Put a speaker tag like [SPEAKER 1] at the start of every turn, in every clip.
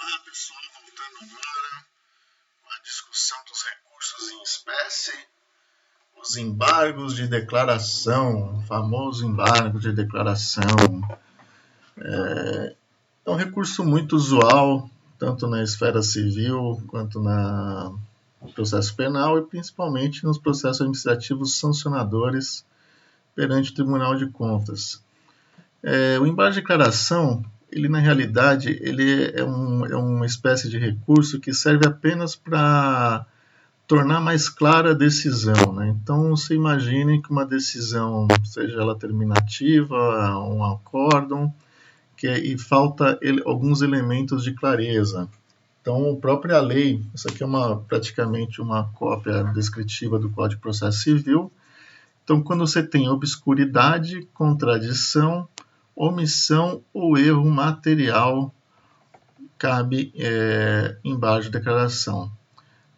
[SPEAKER 1] Olá pessoal, voltando agora com a discussão dos recursos em espécie, os embargos de declaração, o famoso embargo de declaração. É um recurso muito usual, tanto na esfera civil quanto no processo penal e principalmente nos processos administrativos sancionadores perante o Tribunal de Contas. O embargo de declaração, ele na realidade ele é uma espécie de recurso que serve apenas para tornar mais clara a decisão, né? Então você imagine que uma decisão, seja ela terminativa, um acórdão, e falta alguns elementos de clareza. Então, a própria lei, essa aqui é praticamente uma cópia descritiva do Código de Processo Civil. Então, quando você tem obscuridade, contradição, omissão ou erro material, cabe embaixo da declaração.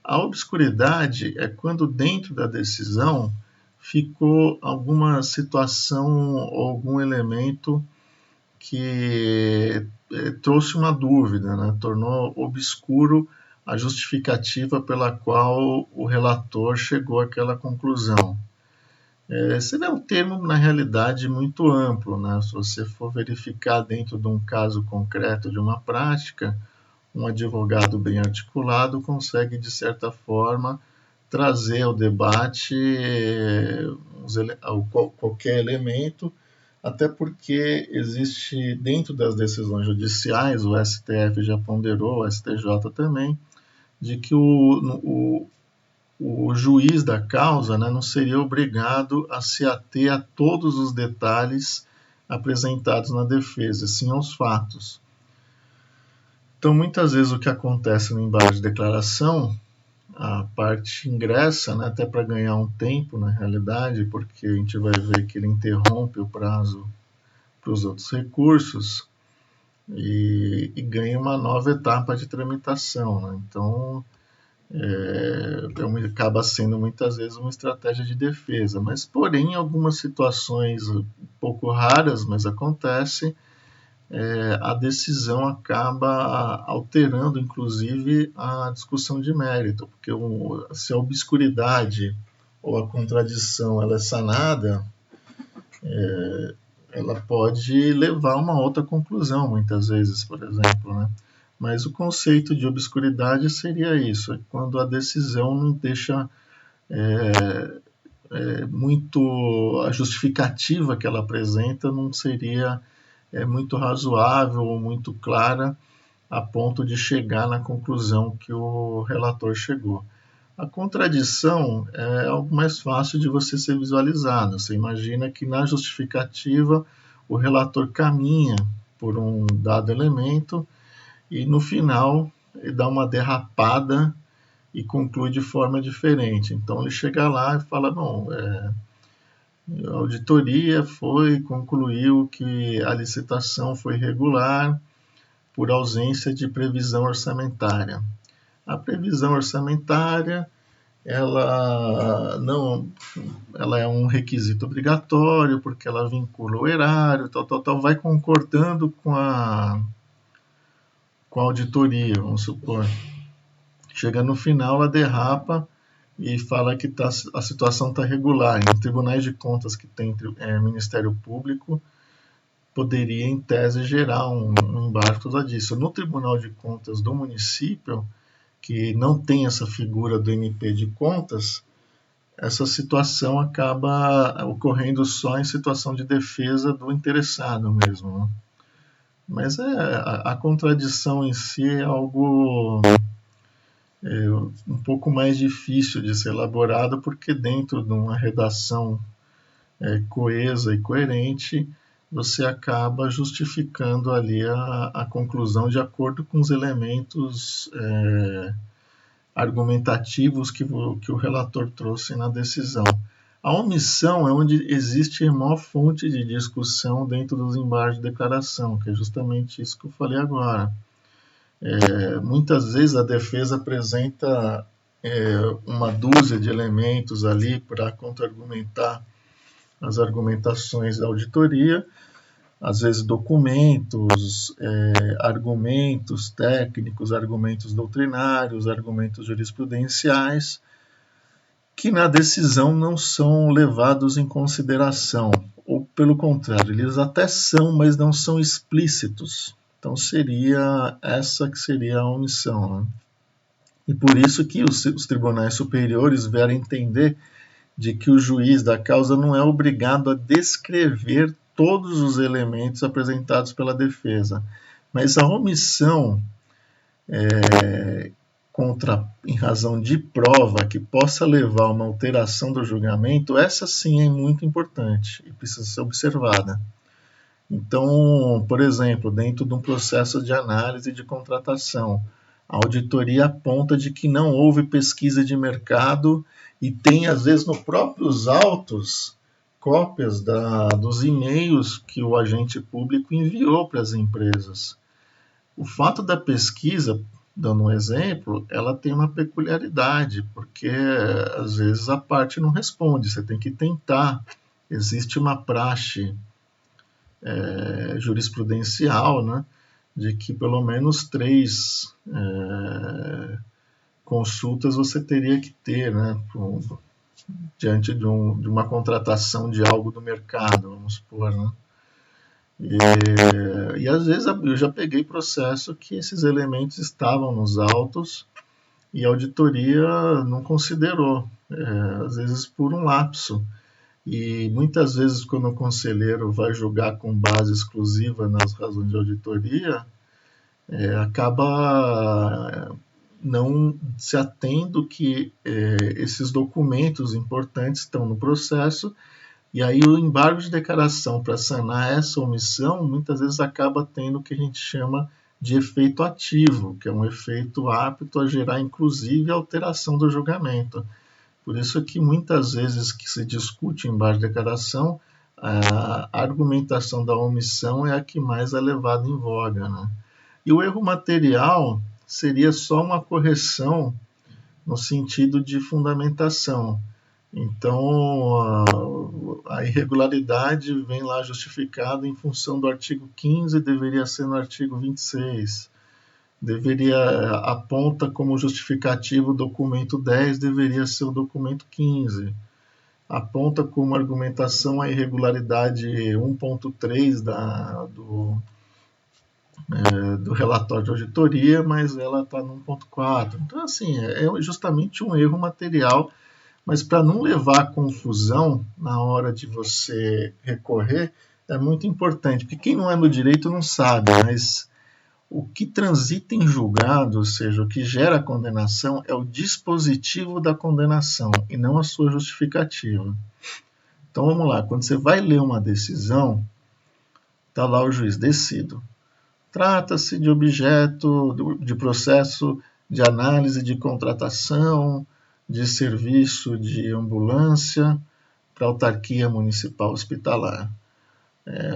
[SPEAKER 1] A obscuridade é quando dentro da decisão ficou alguma situação ou algum elemento que trouxe uma dúvida, né? Tornou obscuro a justificativa pela qual o relator chegou àquela conclusão. Seria um termo, na realidade, muito amplo, né? Se você for verificar dentro de um caso concreto de uma prática, um advogado bem articulado consegue, de certa forma, trazer ao debate qualquer elemento, até porque existe, dentro das decisões judiciais, o STF já ponderou, o STJ também, de que o juiz da causa, né, não seria obrigado a se ater a todos os detalhes apresentados na defesa, sim aos fatos. Então, muitas vezes o que acontece no embargo de declaração, a parte ingressa, né, até para ganhar um tempo, na realidade, porque a gente vai ver que ele interrompe o prazo para os outros recursos e ganha uma nova etapa de tramitação, né? Então, acaba sendo muitas vezes uma estratégia de defesa, mas porém em algumas situações um pouco raras, mas acontece, a decisão acaba alterando inclusive a discussão de mérito, porque se a obscuridade ou a contradição ela é sanada, ela pode levar a uma outra conclusão muitas vezes, por exemplo, né? Mas o conceito de obscuridade seria isso, é quando a decisão não deixa muito, a justificativa que ela apresenta não seria muito razoável ou muito clara a ponto de chegar na conclusão que o relator chegou. A contradição é algo mais fácil de você ser visualizado. Você imagina que na justificativa o relator caminha por um dado elemento e no final ele dá uma derrapada e conclui de forma diferente. Então ele chega lá e fala, não, a auditoria concluiu que a licitação foi irregular por ausência de previsão orçamentária. A previsão orçamentária ela é um requisito obrigatório porque ela vincula o erário, vai concordando com a auditoria, vamos supor. Chega no final, ela derrapa e fala que a situação está regular. Em tribunais de contas que tem Ministério Público, poderia, em tese, gerar um embargo por causa disso. No Tribunal de Contas do município, que não tem essa figura do MP de contas, essa situação acaba ocorrendo só em situação de defesa do interessado mesmo, né? Mas a contradição em si é algo um pouco mais difícil de ser elaborado, porque dentro de uma redação coesa e coerente, você acaba justificando ali a conclusão de acordo com os elementos argumentativos que o relator trouxe na decisão. A omissão é onde existe a maior fonte de discussão dentro dos embargos de declaração, que é justamente isso que eu falei agora. Muitas vezes a defesa apresenta uma dúzia de elementos ali para contra-argumentar as argumentações da auditoria. às vezes documentos, argumentos técnicos, argumentos doutrinários, argumentos jurisprudenciais, que na decisão não são levados em consideração, ou pelo contrário, eles até são, mas não são explícitos. Então seria essa que seria a omissão, né? E por isso que os tribunais superiores vieram entender de que o juiz da causa não é obrigado a descrever todos os elementos apresentados pela defesa, mas a omissão em razão de prova que possa levar a uma alteração do julgamento, essa sim é muito importante e precisa ser observada. Então, por exemplo, dentro de um processo de análise de contratação, a auditoria aponta de que não houve pesquisa de mercado e tem, às vezes, nos próprios autos, cópias dos e-mails que o agente público enviou para as empresas. O fato da pesquisa, dando um exemplo, ela tem uma peculiaridade, porque às vezes a parte não responde, você tem que tentar. Existe uma praxe jurisprudencial, né, de que pelo menos 3 consultas você teria que ter, né, diante de uma contratação de algo do mercado, vamos supor, né? E às vezes eu já peguei processo que esses elementos estavam nos autos e a auditoria não considerou, às vezes por um lapso. E muitas vezes quando o conselheiro vai julgar com base exclusiva nas razões de auditoria, acaba não se atendo que esses documentos importantes estão no processo. E aí o embargo de declaração para sanar essa omissão, muitas vezes acaba tendo o que a gente chama de efeito ativo, que é um efeito apto a gerar, inclusive, alteração do julgamento. Por isso que muitas vezes que se discute o embargo de declaração, a argumentação da omissão é a que mais é levada em voga, né? E o erro material seria só uma correção no sentido de fundamentação. Então, a irregularidade vem lá justificada em função do artigo 15, deveria ser no artigo 26. Aponta como justificativo o documento 10, deveria ser o documento 15. Aponta como argumentação a irregularidade 1.3 do relatório de auditoria, mas ela está no 1.4. Então, assim, é justamente um erro material. Mas para não levar a confusão na hora de você recorrer, é muito importante, porque quem não é no direito não sabe, mas o que transita em julgado, ou seja, o que gera a condenação, é o dispositivo da condenação e não a sua justificativa. Então vamos lá, quando você vai ler uma decisão, está lá o juiz, decido. Trata-se de objeto de processo de análise de contratação, de serviço de ambulância para autarquia municipal hospitalar.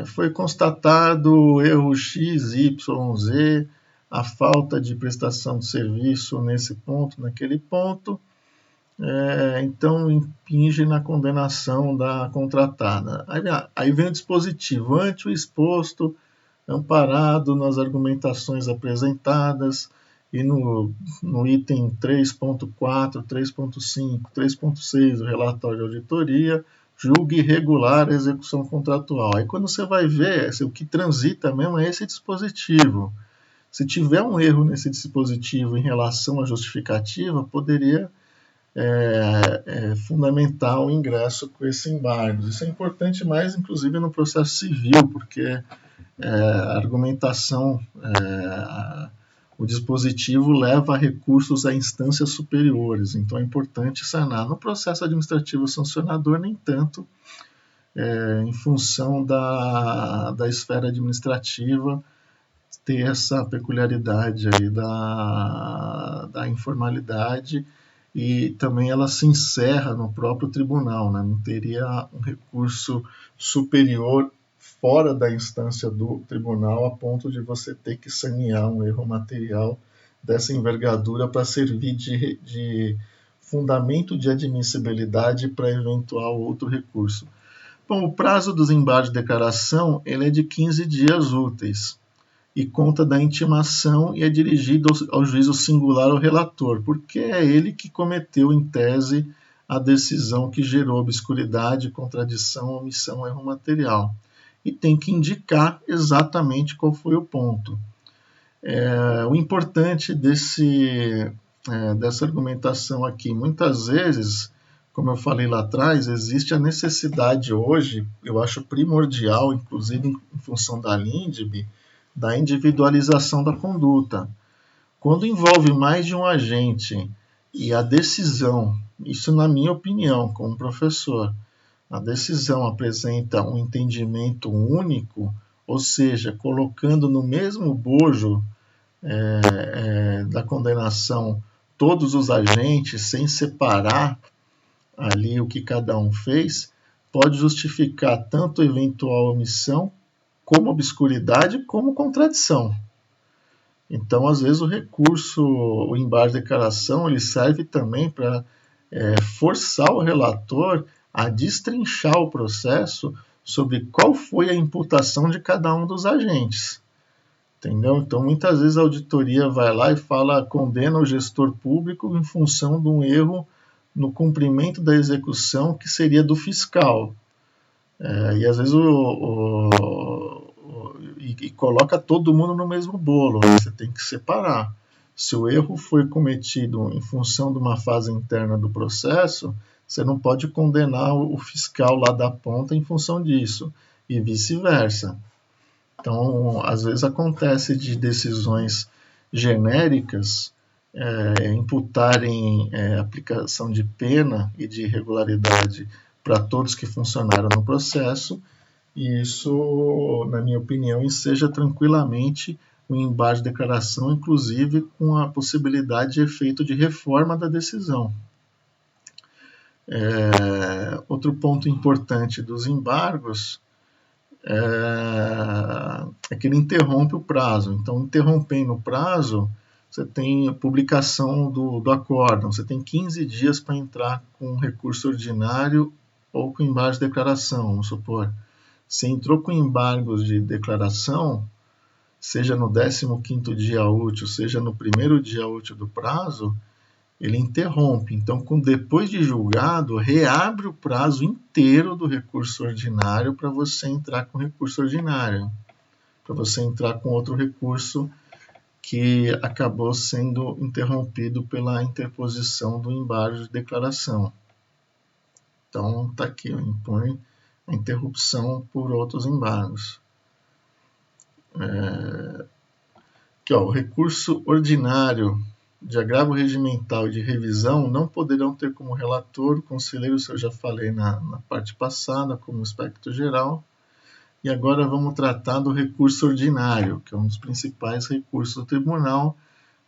[SPEAKER 1] Foi constatado erro X, Y, Z, a falta de prestação de serviço nesse ponto, naquele ponto, então impinge na condenação da contratada. Aí vem o dispositivo, ante o exposto, amparado nas argumentações apresentadas, e no item 3.4, 3.5, 3.6 do relatório de auditoria, julgue irregular a execução contratual. Aí quando você vai ver, o que transita mesmo é esse dispositivo. Se tiver um erro nesse dispositivo em relação à justificativa, poderia fundamentar o ingresso com esse embargo. Isso é importante mais, inclusive, no processo civil, porque a argumentação, o dispositivo leva a recursos a instâncias superiores, então é importante sanar. No processo administrativo sancionador, nem tanto, em função da esfera administrativa, ter essa peculiaridade aí da informalidade, e também ela se encerra no próprio tribunal, né? Não teria um recurso superior fora da instância do tribunal a ponto de você ter que sanear um erro material dessa envergadura para servir de fundamento de admissibilidade para eventual outro recurso. Bom, o prazo dos embargos de declaração ele é de 15 dias úteis e conta da intimação e é dirigido ao juízo singular ou relator, porque é ele que cometeu, em tese, a decisão que gerou obscuridade, contradição, omissão, erro material. E tem que indicar exatamente qual foi o ponto. O importante dessa argumentação aqui, muitas vezes, como eu falei lá atrás, existe a necessidade hoje, eu acho primordial, inclusive em função da LINDB, da individualização da conduta. Quando envolve mais de um agente e a decisão, isso na minha opinião, como professor, a decisão apresenta um entendimento único, ou seja, colocando no mesmo bojo da condenação todos os agentes, sem separar ali o que cada um fez, pode justificar tanto eventual omissão, como obscuridade, como contradição. Então, às vezes, o recurso, o embargo de declaração, ele serve também para forçar o relator a destrinchar o processo sobre qual foi a imputação de cada um dos agentes. Entendeu? Então, muitas vezes a auditoria vai lá e condena o gestor público em função de um erro no cumprimento da execução que seria do fiscal. E às vezes e coloca todo mundo no mesmo bolo. Você tem que separar. Se o erro foi cometido em função de uma fase interna do processo, você não pode condenar o fiscal lá da ponta em função disso, e vice-versa. Então, às vezes acontece de decisões genéricas imputarem aplicação de pena e de irregularidade para todos que funcionaram no processo, e isso, na minha opinião, enseja tranquilamente o embargo de declaração, inclusive com a possibilidade de efeito de reforma da decisão. Outro ponto importante dos embargos é que ele interrompe o prazo. Então, interrompendo o prazo, você tem a publicação do acórdão, você tem 15 dias para entrar com recurso ordinário ou com embargo de declaração, vamos supor. Se entrou com embargos de declaração, seja no 15º dia útil, seja no primeiro dia útil do prazo, ele interrompe. Então, depois de julgado, reabre o prazo inteiro do recurso ordinário para você entrar com recurso ordinário, para você entrar com outro recurso que acabou sendo interrompido pela interposição do embargo de declaração. Então, está aqui, impõe a interrupção por outros embargos. Aqui, o recurso ordinário de agravo regimental e de revisão não poderão ter como relator o conselheiro, isso eu já falei na parte passada, como aspecto geral. E agora vamos tratar do recurso ordinário, que é um dos principais recursos do tribunal,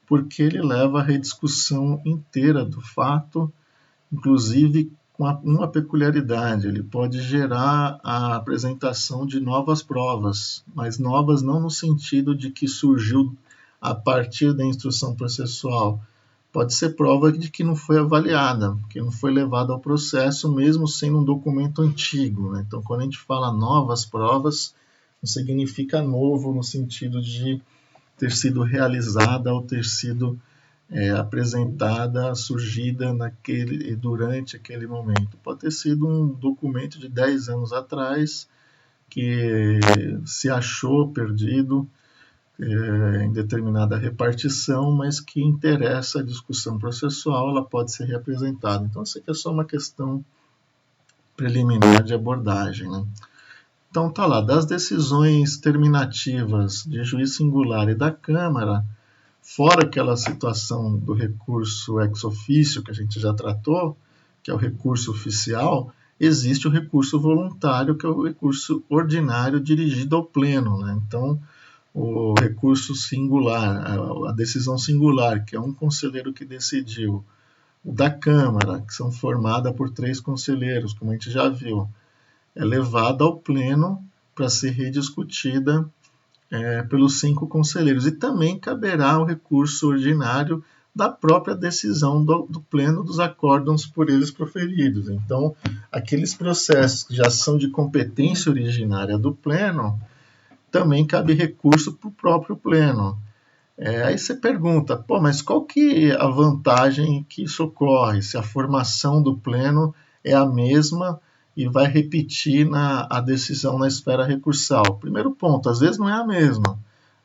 [SPEAKER 1] porque ele leva à rediscussão inteira do fato, inclusive com uma peculiaridade: ele pode gerar a apresentação de novas provas, mas novas não no sentido de que surgiu a partir da instrução processual. Pode ser prova de que não foi avaliada, que não foi levada ao processo, mesmo sendo um documento antigo, né? Então, quando a gente fala novas provas, não significa novo no sentido de ter sido realizada ou ter sido apresentada, surgida durante aquele momento. Pode ter sido um documento de 10 anos atrás que se achou perdido em determinada repartição, mas que interessa a discussão processual, ela pode ser reapresentada. Então, isso aqui é só uma questão preliminar de abordagem, né? Então, tá lá, das decisões terminativas de juiz singular e da Câmara, fora aquela situação do recurso ex officio que a gente já tratou, que é o recurso oficial, existe o recurso voluntário, que é o recurso ordinário dirigido ao pleno, né? Então, o recurso singular, a decisão singular, que é um conselheiro que decidiu, o da Câmara, que são formadas por 3 conselheiros, como a gente já viu, é levada ao pleno para ser rediscutida pelos 5 conselheiros. E também caberá o recurso ordinário da própria decisão do pleno dos acórdãos por eles proferidos. Então, aqueles processos que já são de competência originária do pleno, também cabe recurso para o próprio pleno. Aí você pergunta, mas qual que é a vantagem que isso ocorre, se a formação do pleno é a mesma e vai repetir a decisão na esfera recursal? Primeiro ponto, às vezes não é a mesma.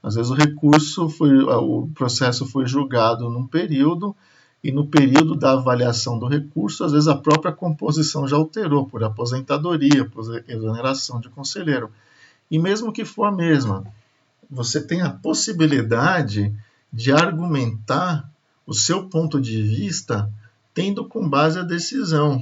[SPEAKER 1] Às vezes o processo foi julgado num período e no período da avaliação do recurso, às vezes a própria composição já alterou por aposentadoria, por exoneração de conselheiro. E mesmo que for a mesma, você tem a possibilidade de argumentar o seu ponto de vista tendo com base a decisão.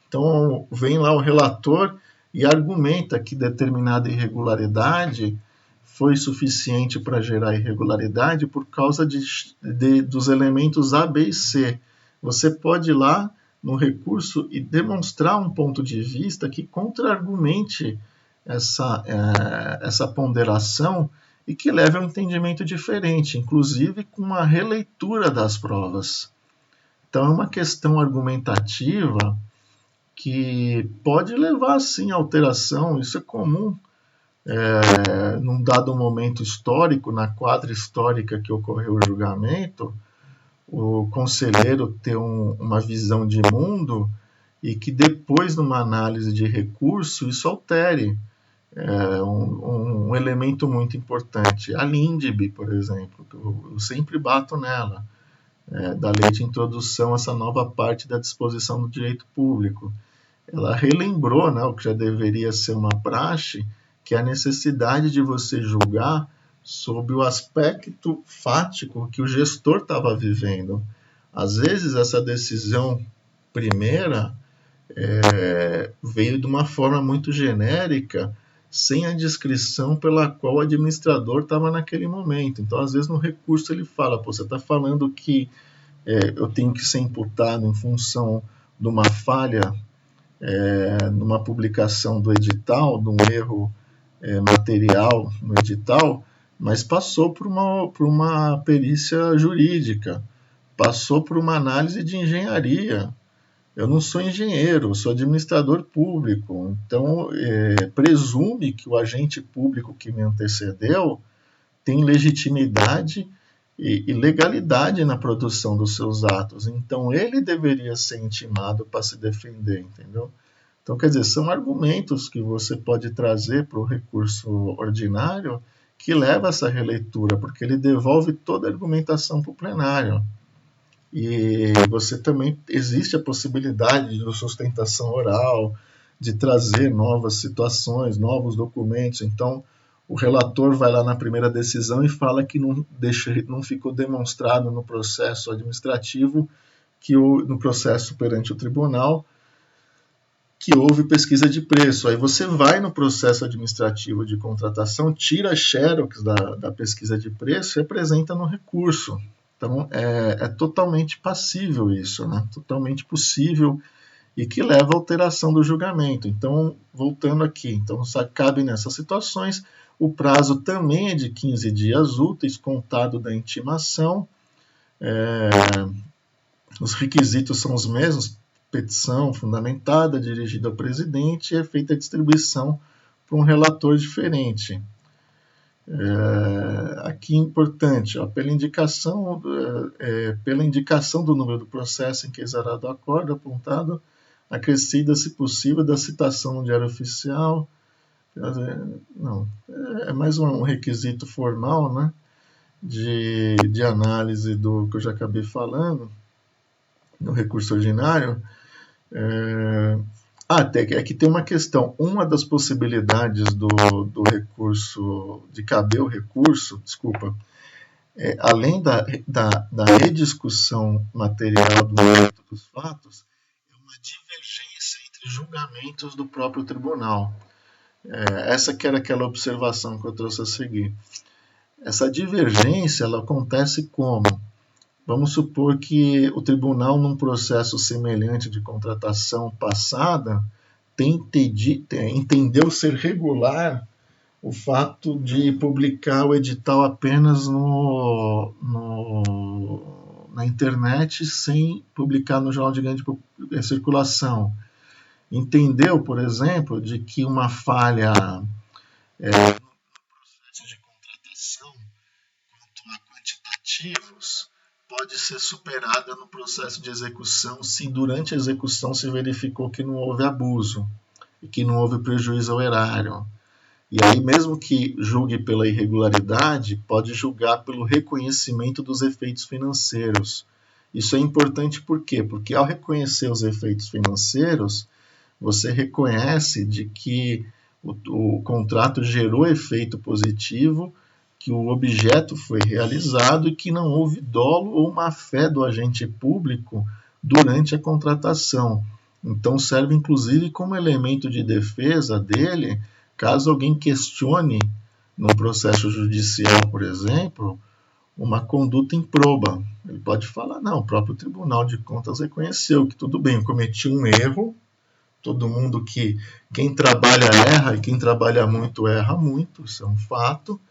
[SPEAKER 1] Então, vem lá o relator e argumenta que determinada irregularidade foi suficiente para gerar irregularidade por causa dos elementos A, B e C. Você pode ir lá no recurso e demonstrar um ponto de vista que contra-argumente essa ponderação e que leve a um entendimento diferente, inclusive com uma releitura das provas. Então, é uma questão argumentativa que pode levar, sim, a alteração. Isso é comum num dado momento histórico, na quadra histórica que ocorreu o julgamento, o conselheiro ter uma visão de mundo e que depois, numa análise de recurso, isso altere. Um elemento muito importante. A LINDB, por exemplo, eu sempre bato nela, da lei de introdução a essa nova parte da disposição do direito público. Ela relembrou, o que já deveria ser uma praxe, que é a necessidade de você julgar sobre o aspecto fático que o gestor estava vivendo. Às vezes, essa decisão primeira veio de uma forma muito genérica, sem a descrição pela qual o administrador estava naquele momento. Então, às vezes, no recurso ele fala, você está falando que eu tenho que ser imputado em função de uma falha numa publicação do edital, de um erro material no edital, mas passou por uma perícia jurídica, passou por uma análise de engenharia. Eu não sou engenheiro, eu sou administrador público, então presume que o agente público que me antecedeu tem legitimidade e legalidade na produção dos seus atos, então ele deveria ser intimado para se defender, entendeu? Então, quer dizer, são argumentos que você pode trazer para o recurso ordinário que leva a essa releitura, porque ele devolve toda a argumentação para o plenário. E você também existe a possibilidade de sustentação oral, de trazer novas situações, novos documentos. Então, o relator vai lá na primeira decisão e fala que não ficou demonstrado no processo administrativo, no processo perante o tribunal, que houve pesquisa de preço. Aí você vai no processo administrativo de contratação, tira a xerox da pesquisa de preço e apresenta no recurso. Então, é totalmente passível isso, totalmente possível e que leva à alteração do julgamento. Então, voltando aqui, então, cabe nessas situações, o prazo também é de 15 dias úteis, contado da intimação. Os requisitos são os mesmos, petição fundamentada, dirigida ao presidente, e é feita a distribuição para um relator diferente. Aqui é importante, pela indicação do número do processo em que é exarado o acordo apontado, acrescida, se possível, da citação no Diário Oficial. Não, é mais um requisito formal, de análise do que eu já acabei falando, no recurso ordinário. Aqui tem uma questão. Uma das possibilidades do recurso, de caber o recurso, além da rediscussão material do mérito dos fatos, é uma divergência entre julgamentos do próprio tribunal. Essa que era aquela observação que eu trouxe a seguir. Essa divergência ela acontece como? Vamos supor que o tribunal, num processo semelhante de contratação passada, entendeu ser regular o fato de publicar o edital apenas no na internet sem publicar no jornal de grande circulação. Entendeu, por exemplo, de que uma falha no processo de contratação quanto a quantitativos pode ser superada no processo de execução se durante a execução se verificou que não houve abuso e que não houve prejuízo ao erário. E aí, mesmo que julgue pela irregularidade, pode julgar pelo reconhecimento dos efeitos financeiros. Isso é importante por quê? Porque ao reconhecer os efeitos financeiros, você reconhece de que o contrato gerou efeito positivo, que o objeto foi realizado e que não houve dolo ou má-fé do agente público durante a contratação. Então serve inclusive como elemento de defesa dele, caso alguém questione no processo judicial, por exemplo, uma conduta improba. Ele pode falar, não, o próprio Tribunal de Contas reconheceu que tudo bem, eu cometi um erro, todo mundo que quem trabalha erra e quem trabalha muito erra muito, isso é um fato,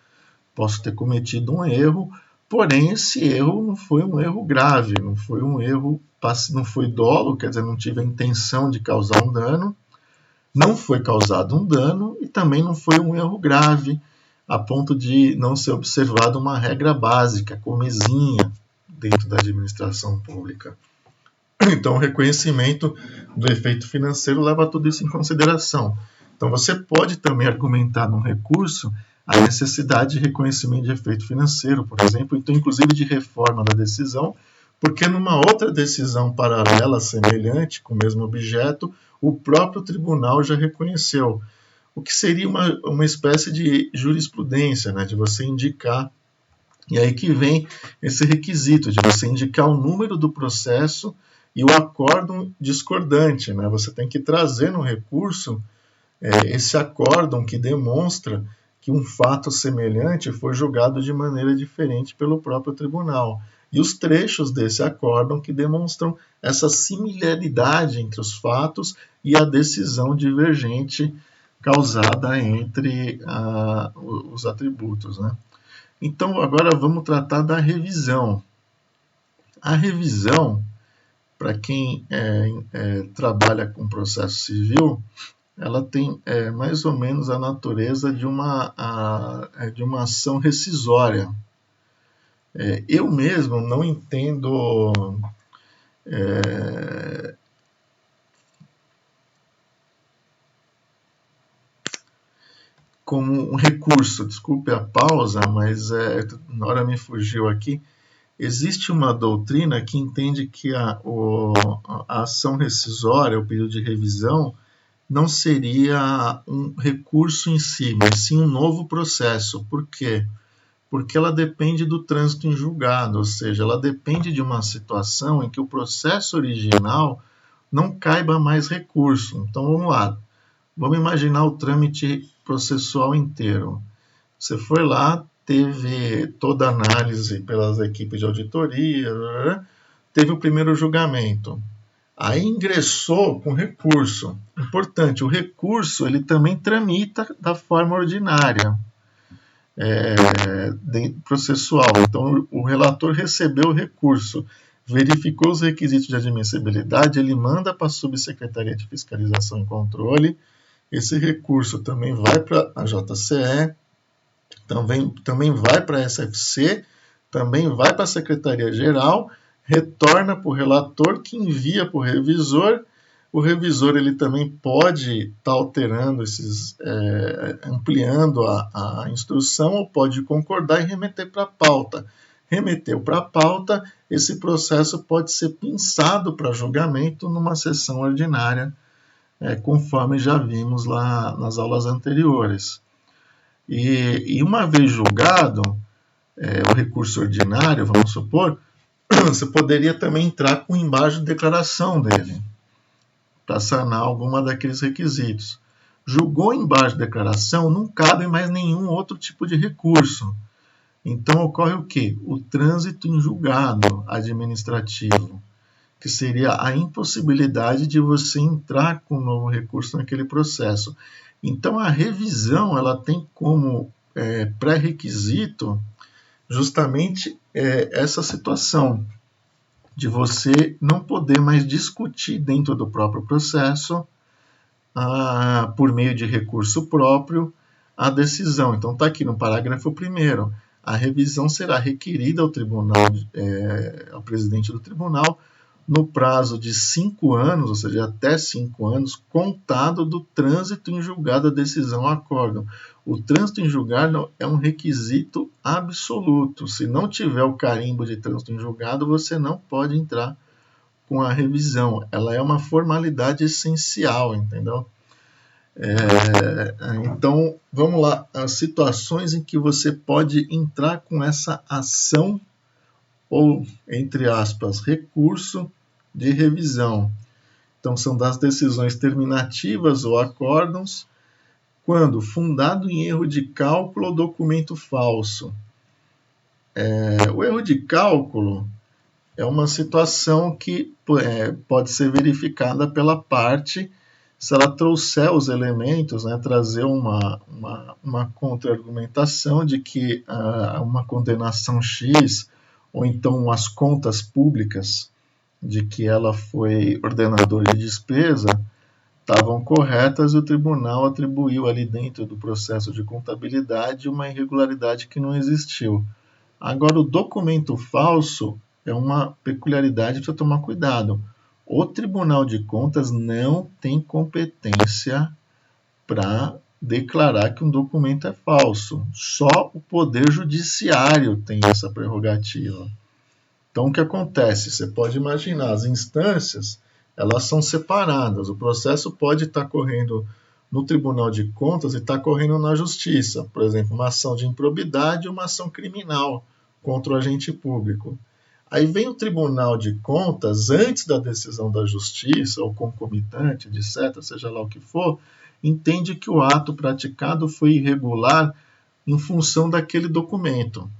[SPEAKER 1] posso ter cometido um erro, porém esse erro não foi um erro grave, não foi um erro, não foi dolo, quer dizer, não tive a intenção de causar um dano, não foi causado um dano e também não foi um erro grave, a ponto de não ser observada uma regra básica, comezinha, dentro da administração pública. Então, o reconhecimento do efeito financeiro leva tudo isso em consideração. Então, você pode também argumentar num recurso a necessidade de reconhecimento de efeito financeiro, por exemplo, então, inclusive de reforma da decisão, porque numa outra decisão paralela, semelhante, com o mesmo objeto, o próprio tribunal já reconheceu, o que seria uma espécie de jurisprudência, né, de você indicar, e aí que vem esse requisito de você indicar o número do processo e o acórdão discordante, né, você tem que trazer no recurso esse acórdão que demonstra que um fato semelhante foi julgado de maneira diferente pelo próprio tribunal. E os trechos desse acórdão que demonstram essa similaridade entre os fatos e a decisão divergente causada entre os atributos, né? Então, agora vamos tratar da revisão. A revisão, para quem trabalha com processo civil, ela tem mais ou menos a natureza de uma ação rescisória. Eu mesmo não entendo como um recurso, desculpe a pausa, mas na hora me fugiu aqui. Existe uma doutrina que entende que a ação rescisória, o período de revisão, não seria um recurso em si, mas sim um novo processo. Por quê? Porque ela depende do trânsito em julgado, ou seja, ela depende de uma situação em que o processo original não caiba mais recurso. Então vamos lá, vamos imaginar o trâmite processual inteiro. Você foi lá, teve toda a análise pelas equipes de auditoria, teve o primeiro julgamento. Aí ingressou com recurso. Importante, o recurso ele também tramita da forma ordinária processual. Então, o relator recebeu o recurso, verificou os requisitos de admissibilidade, ele manda para a Subsecretaria de Fiscalização e Controle. Esse recurso também vai para a JCE, também vai para a SFC, também vai para a Secretaria-Geral, retorna para o relator, que envia para o revisor. O revisor ele também pode estar alterando ampliando a instrução, ou pode concordar e remeter para a pauta. Remeteu para a pauta, esse processo pode ser pinçado para julgamento numa sessão ordinária, conforme já vimos lá nas aulas anteriores. E uma vez julgado o recurso ordinário, vamos supor, você poderia também entrar com embaixo de declaração dele, para sanar alguma daqueles requisitos. Julgou embaixo de declaração, não cabe mais nenhum outro tipo de recurso. Então ocorre o quê? O trânsito em julgado administrativo, que seria a impossibilidade de você entrar com um novo recurso naquele processo. Então a revisão ela tem como pré-requisito justamente essa situação. de você não poder mais discutir dentro do próprio processo, por meio de recurso próprio, a decisão. Então está aqui no parágrafo 1º. A revisão será requerida ao tribunal, ao presidente do tribunal, no prazo de 5 anos, ou seja, até 5 anos, contado do trânsito em julgado da decisão ou acórdão. O trânsito em julgado é um requisito absoluto. Se não tiver o carimbo de trânsito em julgado, você não pode entrar com a revisão. Ela é uma formalidade essencial, entendeu? Então, vamos lá, as situações em que você pode entrar com essa ação ou, entre aspas, recurso de revisão. Então, são das decisões terminativas ou acórdãos, quando fundado em erro de cálculo ou documento falso. O erro de cálculo é uma situação que pode ser verificada pela parte se ela trouxer os elementos, né, trazer uma contra-argumentação de que uma condenação X, ou então as contas públicas de que ela foi ordenadora de despesa, estavam corretas e o tribunal atribuiu ali dentro do processo de contabilidade uma irregularidade que não existiu. Agora, o documento falso é uma peculiaridade para tomar cuidado. O Tribunal de Contas não tem competência para declarar que um documento é falso. Só o Poder Judiciário tem essa prerrogativa. Então, o que acontece? Você pode imaginar, as instâncias, elas são separadas. O processo pode estar correndo no Tribunal de Contas e estar correndo na Justiça. Por exemplo, uma ação de improbidade e uma ação criminal contra o agente público. Aí vem o Tribunal de Contas, antes da decisão da Justiça, ou concomitante, etc., seja lá o que for, entende que o ato praticado foi irregular em função daquele documento.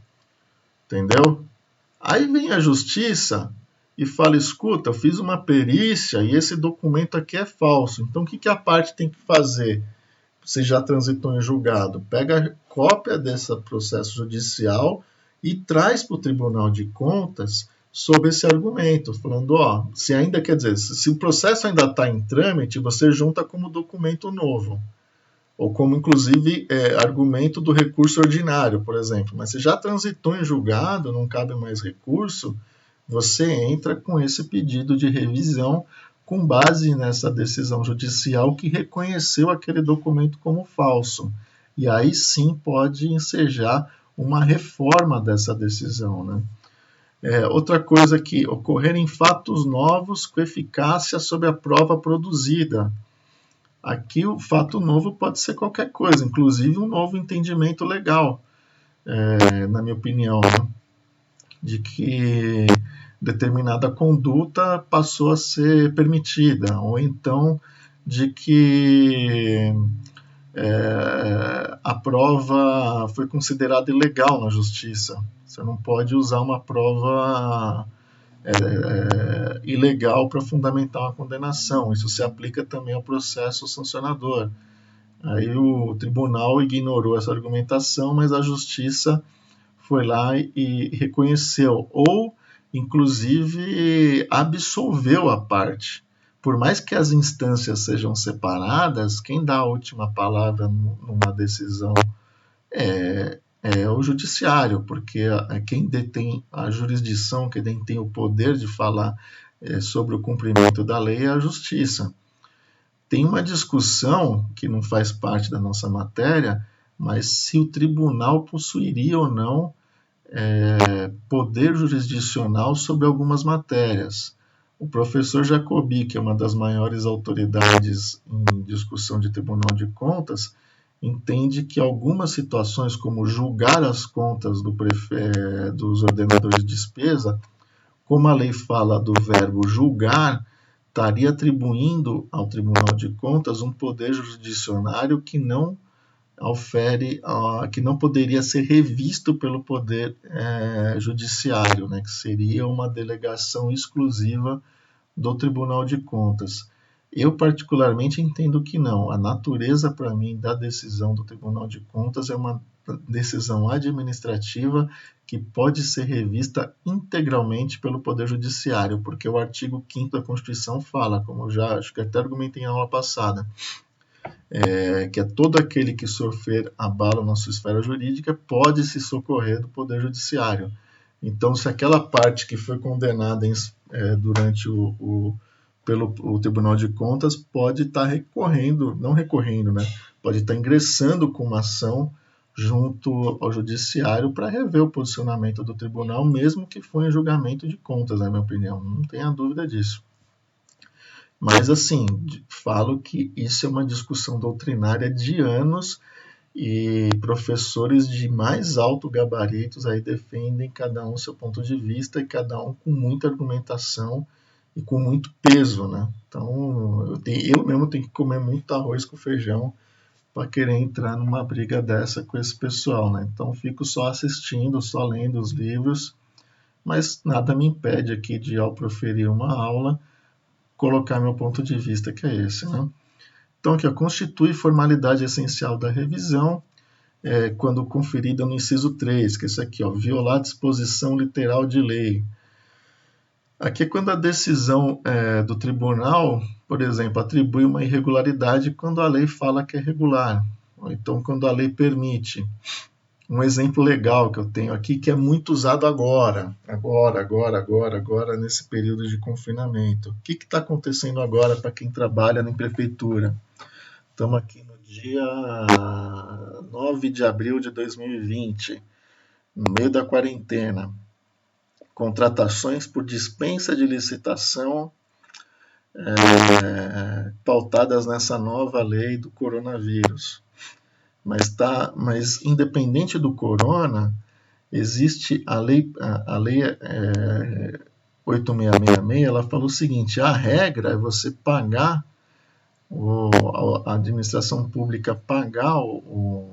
[SPEAKER 1] Entendeu? Aí vem a Justiça e fala, escuta, eu fiz uma perícia e esse documento aqui é falso. Então, o que a parte tem que fazer? Você já transitou em julgado. Pega a cópia desse processo judicial e traz para o Tribunal de Contas sobre esse argumento, falando, se ainda, quer dizer, se o processo ainda está em trâmite, você junta como documento novo, ou como, inclusive, argumento do recurso ordinário, por exemplo. Mas se já transitou em julgado, não cabe mais recurso, você entra com esse pedido de revisão com base nessa decisão judicial que reconheceu aquele documento como falso. E aí sim pode ensejar uma reforma dessa decisão, né? Outra coisa que ocorrerem fatos novos com eficácia sobre a prova produzida. Aqui o fato novo pode ser qualquer coisa, inclusive um novo entendimento legal, na minha opinião, né? De que determinada conduta passou a ser permitida, ou então de que a prova foi considerada ilegal na justiça. Você não pode usar uma prova ilegal para fundamentar uma condenação. Isso se aplica também ao processo sancionador. Aí o tribunal ignorou essa argumentação, mas a justiça foi lá e reconheceu, ou inclusive absolveu a parte. Por mais que as instâncias sejam separadas, quem dá a última palavra numa decisão é o judiciário, porque quem detém a jurisdição, quem detém o poder de falar sobre o cumprimento da lei é a justiça. Tem uma discussão que não faz parte da nossa matéria, mas se o tribunal possuiria ou não poder jurisdicional sobre algumas matérias. O professor Jacobi, que é uma das maiores autoridades em discussão de Tribunal de Contas, entende que algumas situações, como julgar as contas dos ordenadores de despesa, como a lei fala do verbo julgar, estaria atribuindo ao Tribunal de Contas um poder jurisdicionário que não que não poderia ser revisto pelo poder judiciário, né, que seria uma delegação exclusiva do Tribunal de Contas. Eu particularmente entendo que não. A natureza, para mim, da decisão do Tribunal de Contas é uma decisão administrativa que pode ser revista integralmente pelo Poder Judiciário, porque o artigo 5º da Constituição fala, como eu já acho que até argumentei em aula passada, que é todo aquele que sofrer abalo na sua esfera jurídica pode se socorrer do Poder Judiciário. Então, se aquela parte que foi condenada durante pelo Tribunal de Contas pode estar recorrendo, não recorrendo, né? Pode estar ingressando com uma ação junto ao Judiciário para rever o posicionamento do Tribunal, mesmo que for em julgamento de contas, na minha opinião. Não tenha dúvida disso. Mas, assim, falo que isso é uma discussão doutrinária de anos e professores de mais alto gabaritos aí defendem cada um seu ponto de vista e cada um com muita argumentação e com muito peso, né? Então, eu mesmo tenho que comer muito arroz com feijão para querer entrar numa briga dessa com esse pessoal, né? Então, fico só assistindo, só lendo os livros, mas nada me impede aqui de, ao proferir uma aula, colocar meu ponto de vista, que é esse, né? Então, aqui, constitui formalidade essencial da revisão, quando conferida no inciso 3, que é isso aqui, violar a disposição literal de lei. Aqui é quando a decisão do tribunal, por exemplo, atribui uma irregularidade quando a lei fala que é regular, ou então quando a lei permite. Um exemplo legal que eu tenho aqui, que é muito usado agora, nesse período de confinamento. O que está acontecendo agora para quem trabalha na prefeitura? Estamos aqui no dia 9 de abril de 2020, no meio da quarentena. Contratações por dispensa de licitação pautadas nessa nova lei do coronavírus. Mas independente do corona, existe a lei 8666, ela fala o seguinte: a regra é você pagar, a administração pública pagar o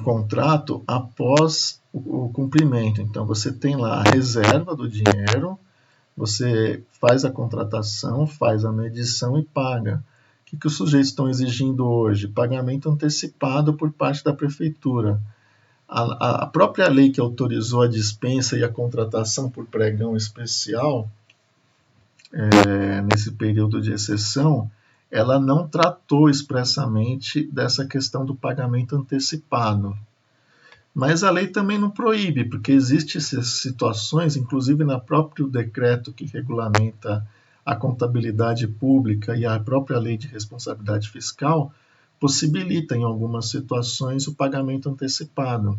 [SPEAKER 1] contrato após o cumprimento. Então, você tem lá a reserva do dinheiro, você faz a contratação, faz a medição e paga. O que os sujeitos estão exigindo hoje? Pagamento antecipado por parte da prefeitura. A própria lei que autorizou a dispensa e a contratação por pregão especial, nesse período de exceção, ela não tratou expressamente dessa questão do pagamento antecipado. Mas a lei também não proíbe, porque existem situações, inclusive no próprio decreto que regulamenta a contabilidade pública e a própria lei de responsabilidade fiscal, possibilita em algumas situações o pagamento antecipado.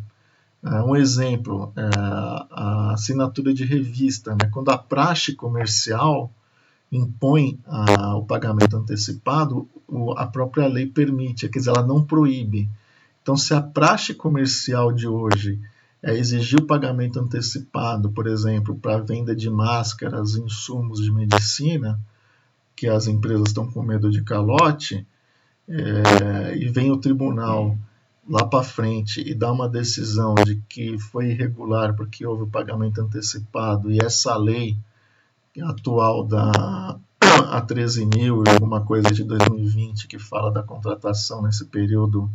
[SPEAKER 1] Um exemplo, a assinatura de revista, né? Quando a praxe comercial impõe o pagamento antecipado, a própria lei permite, quer dizer, ela não proíbe. Então, se a praxe comercial de hoje exigir o pagamento antecipado, por exemplo, para a venda de máscaras, insumos de medicina, que as empresas estão com medo de calote, e vem o tribunal lá para frente e dá uma decisão de que foi irregular porque houve o pagamento antecipado, e essa lei atual a 13.000 e alguma coisa de 2020, que fala da contratação nesse período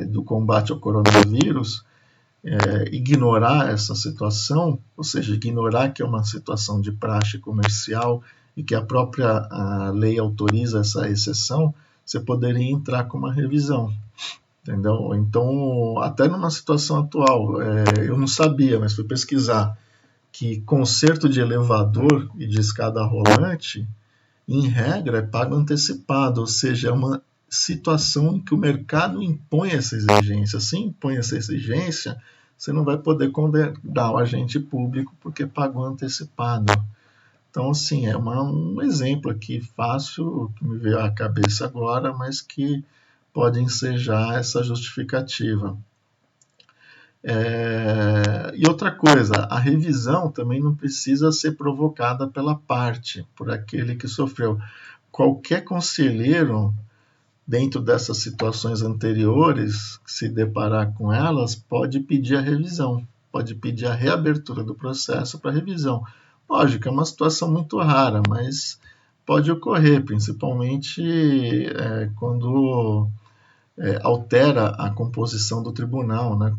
[SPEAKER 1] do combate ao coronavírus, ignorar essa situação, ou seja, ignorar que é uma situação de praxe comercial e que a própria lei autoriza essa exceção, você poderia entrar com uma revisão. Entendeu? Então, até numa situação atual, eu não sabia, mas fui pesquisar que conserto de elevador e de escada rolante, em regra, é pago antecipado, ou seja, é uma situação em que o mercado impõe essa exigência. Se impõe essa exigência, você não vai poder condenar o agente público porque pagou antecipado. Então, assim, é um exemplo aqui fácil, que me veio à cabeça agora, mas que pode ensejar essa justificativa. E outra coisa, a revisão também não precisa ser provocada pela parte, por aquele que sofreu. Qualquer conselheiro, dentro dessas situações anteriores, que se deparar com elas, pode pedir a revisão, pode pedir a reabertura do processo para revisão. Lógico, é uma situação muito rara, mas pode ocorrer, principalmente quando altera a composição do tribunal, né?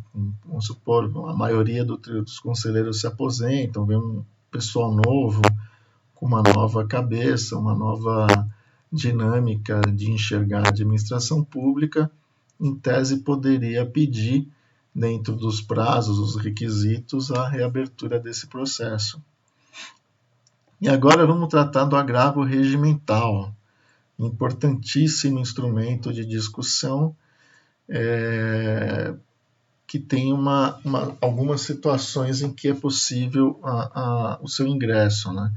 [SPEAKER 1] Vamos supor, a maioria dos conselheiros se aposentam, vem um pessoal novo, com uma nova cabeça, uma nova dinâmica de enxergar a administração pública, em tese poderia pedir, dentro dos prazos, os requisitos, a reabertura desse processo. E agora vamos tratar do agravo regimental, importantíssimo instrumento de discussão, que tem algumas situações em que é possível o seu ingresso, né?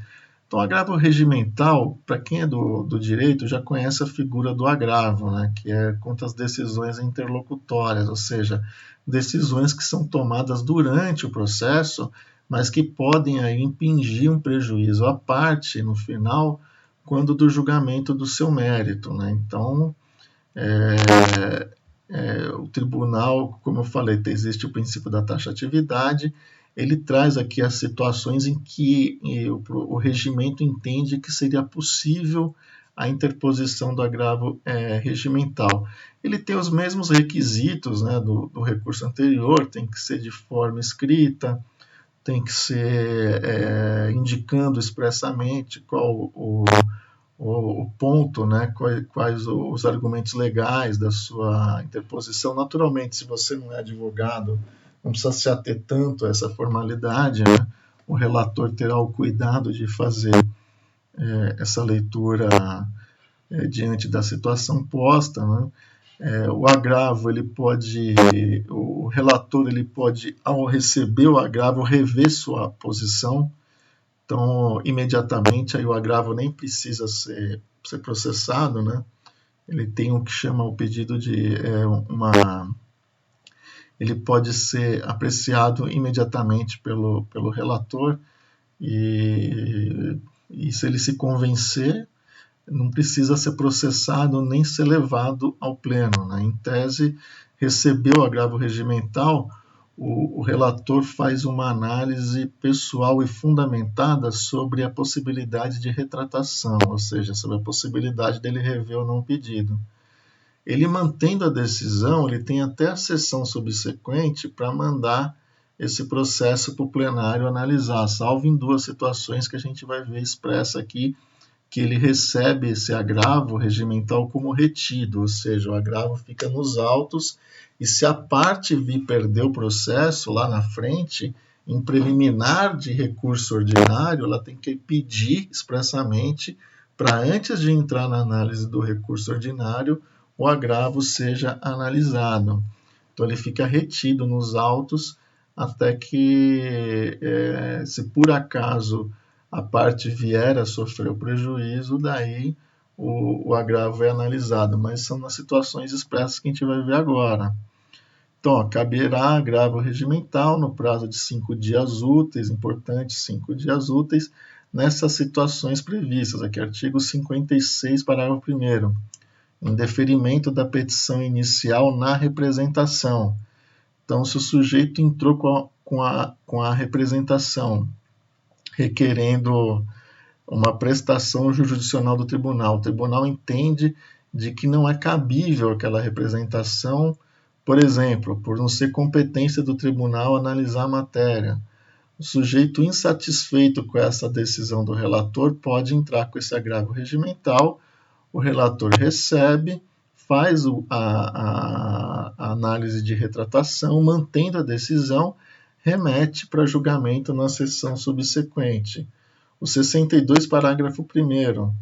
[SPEAKER 1] Então, agravo regimental, para quem é do direito, já conhece a figura do agravo, né? Que é contra as decisões interlocutórias, ou seja, decisões que são tomadas durante o processo, mas que podem aí impingir um prejuízo à parte no final, quando do julgamento do seu mérito, né? Então, o tribunal, como eu falei, existe o princípio da taxatividade, ele traz aqui as situações em que o regimento entende que seria possível a interposição do agravo regimental. Ele tem os mesmos requisitos, né, do recurso anterior, tem que ser de forma escrita, tem que ser indicando expressamente qual o ponto, né, quais os argumentos legais da sua interposição. Naturalmente, se você não é advogado, não precisa se ater tanto a essa formalidade, né? O relator terá o cuidado de fazer essa leitura diante da situação posta, né? O agravo, o relator ele pode, ao receber o agravo, rever sua posição. Então, imediatamente, aí o agravo nem precisa ser processado, né? Ele tem o que chama o pedido de ele pode ser apreciado imediatamente pelo relator e se ele se convencer, não precisa ser processado nem ser levado ao pleno, né? Em tese, recebeu o agravo regimental, o relator faz uma análise pessoal e fundamentada sobre a possibilidade de retratação, ou seja, sobre a possibilidade dele rever ou não o pedido. Ele mantendo a decisão, ele tem até a sessão subsequente para mandar esse processo para o plenário analisar, salvo em duas situações que a gente vai ver expressa aqui, que ele recebe esse agravo regimental como retido, ou seja, o agravo fica nos autos e se a parte vir perder o processo lá na frente, em preliminar de recurso ordinário, ela tem que pedir expressamente para, antes de entrar na análise do recurso ordinário, o agravo seja analisado. Então, ele fica retido nos autos até que, se por acaso a parte vier a sofrer o prejuízo, daí o agravo é analisado. Mas são nas situações expressas que a gente vai ver agora. Então, caberá agravo regimental no prazo de 5 dias úteis, importante, 5 dias úteis, nessas situações previstas. Aqui, artigo 56, parágrafo 1º. Em deferimento da petição inicial na representação. Então, se o sujeito entrou com a representação, requerendo uma prestação jurisdicional do tribunal, o tribunal entende de que não é cabível aquela representação, por exemplo, por não ser competência do tribunal analisar a matéria. O sujeito insatisfeito com essa decisão do relator pode entrar com esse agravo regimental. O relator recebe, faz a análise de retratação, mantendo a decisão, remete para julgamento na sessão subsequente. O 62, parágrafo 1º,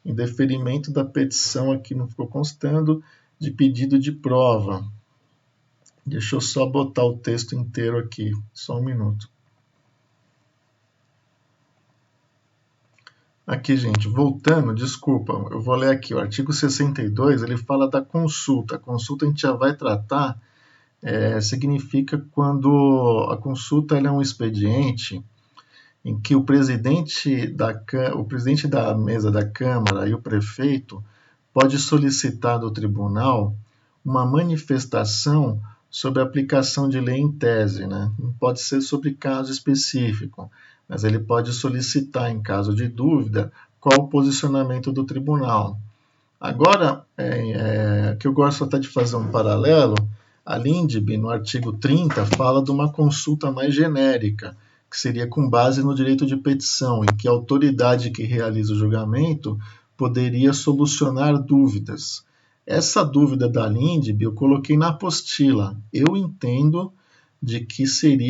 [SPEAKER 1] em deferimento da petição, aqui não ficou constando, de pedido de prova. Deixa eu só botar o texto inteiro aqui, só um minuto. Aqui, gente, voltando, desculpa, eu vou ler aqui, o artigo 62, ele fala da consulta. A consulta a gente já vai tratar, significa quando a consulta é um expediente em que o presidente da mesa da Câmara e o prefeito pode solicitar do tribunal uma manifestação sobre a aplicação de lei em tese, né? Não pode ser sobre caso específico, mas ele pode solicitar, em caso de dúvida, qual o posicionamento do tribunal. Agora, que eu gosto até de fazer um paralelo, a Lindbe, no artigo 30, fala de uma consulta mais genérica, que seria com base no direito de petição, em que a autoridade que realiza o julgamento poderia solucionar dúvidas. Essa dúvida da Lindbe eu coloquei na apostila. Eu entendo de que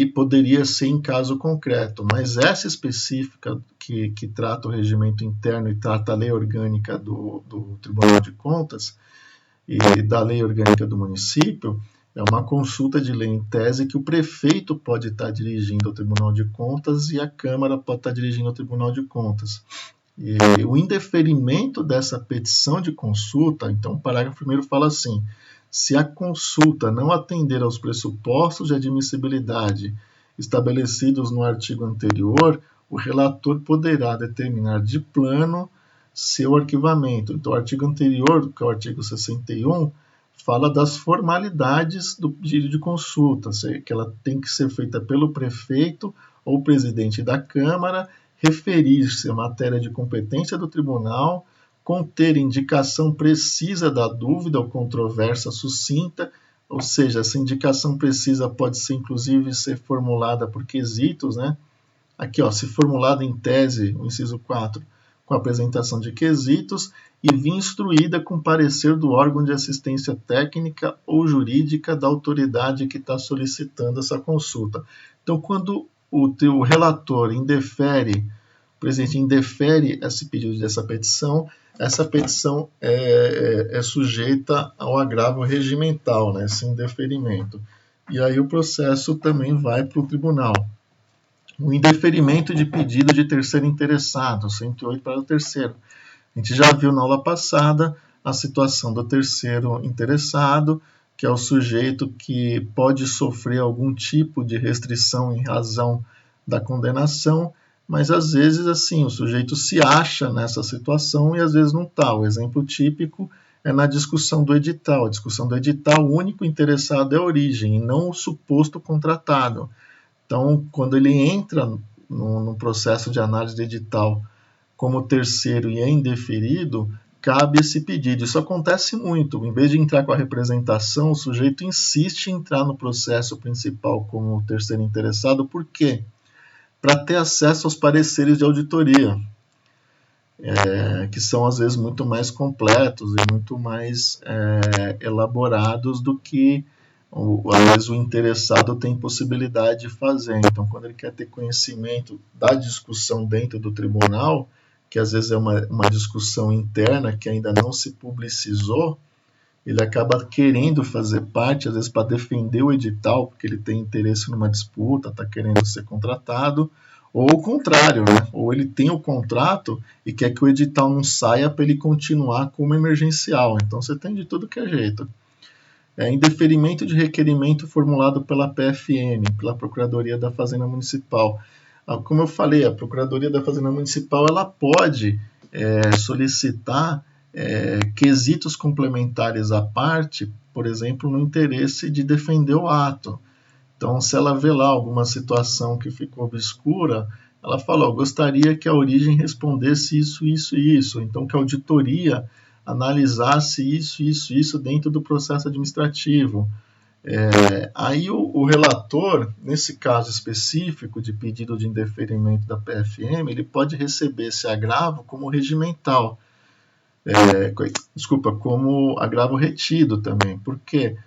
[SPEAKER 1] poderia ser em caso concreto, mas essa específica que trata o regimento interno e trata a lei orgânica do Tribunal de Contas e da lei orgânica do município, é uma consulta de lei em tese que o prefeito pode estar dirigindo ao Tribunal de Contas e a Câmara pode estar dirigindo ao Tribunal de Contas. E o indeferimento dessa petição de consulta, então o parágrafo 1º fala assim: se a consulta não atender aos pressupostos de admissibilidade estabelecidos no artigo anterior, o relator poderá determinar de plano seu arquivamento. Então, o artigo anterior, que é o artigo 61, fala das formalidades do pedido de consulta, que ela tem que ser feita pelo prefeito ou presidente da Câmara, referir-se à matéria de competência do tribunal, conter indicação precisa da dúvida ou controvérsia sucinta, ou seja, essa indicação precisa pode ser inclusive ser formulada por quesitos, né? Aqui, ó, se formulada em tese, o inciso 4, com a apresentação de quesitos e vir instruída com parecer do órgão de assistência técnica ou jurídica da autoridade que está solicitando essa consulta. Então, quando o teu relator indefere, o presidente indefere esse pedido dessa petição, essa petição é sujeita ao agravo regimental, né, esse indeferimento. E aí o processo também vai para o tribunal. O indeferimento de pedido de terceiro interessado, 108 para o terceiro. A gente já viu na aula passada a situação do terceiro interessado, que é o sujeito que pode sofrer algum tipo de restrição em razão da condenação, mas às vezes assim o sujeito se acha nessa situação e às vezes não está. O exemplo típico é na discussão do edital. A discussão do edital, o único interessado é a origem e não o suposto contratado. Então, quando ele entra no processo de análise de edital como terceiro e é indeferido, cabe esse pedido. Isso acontece muito. Em vez de entrar com a representação, o sujeito insiste em entrar no processo principal como terceiro interessado. Por quê? Para ter acesso aos pareceres de auditoria, que são às vezes muito mais completos e muito mais elaborados do que às vezes o interessado tem possibilidade de fazer. Então, quando ele quer ter conhecimento da discussão dentro do tribunal, que às vezes é uma discussão interna que ainda não se publicizou, ele acaba querendo fazer parte, às vezes para defender o edital, porque ele tem interesse numa disputa, está querendo ser contratado, ou o contrário, né? Ou ele tem o contrato e quer que o edital não saia para ele continuar como emergencial. Então, você tem de tudo que é jeito. Indeferimento de requerimento formulado pela PFM, pela Procuradoria da Fazenda Municipal. Como eu falei, a Procuradoria da Fazenda Municipal ela pode solicitar quesitos complementares à parte, por exemplo, no interesse de defender o ato. Então, se ela vê lá alguma situação que ficou obscura, ela fala, gostaria que a origem respondesse isso, isso e isso. Então, que a auditoria analisasse isso dentro do processo administrativo. Aí o relator, nesse caso específico de pedido de indeferimento da PFM, ele pode receber esse agravo como regimental. Como agravo retido também. Por quê?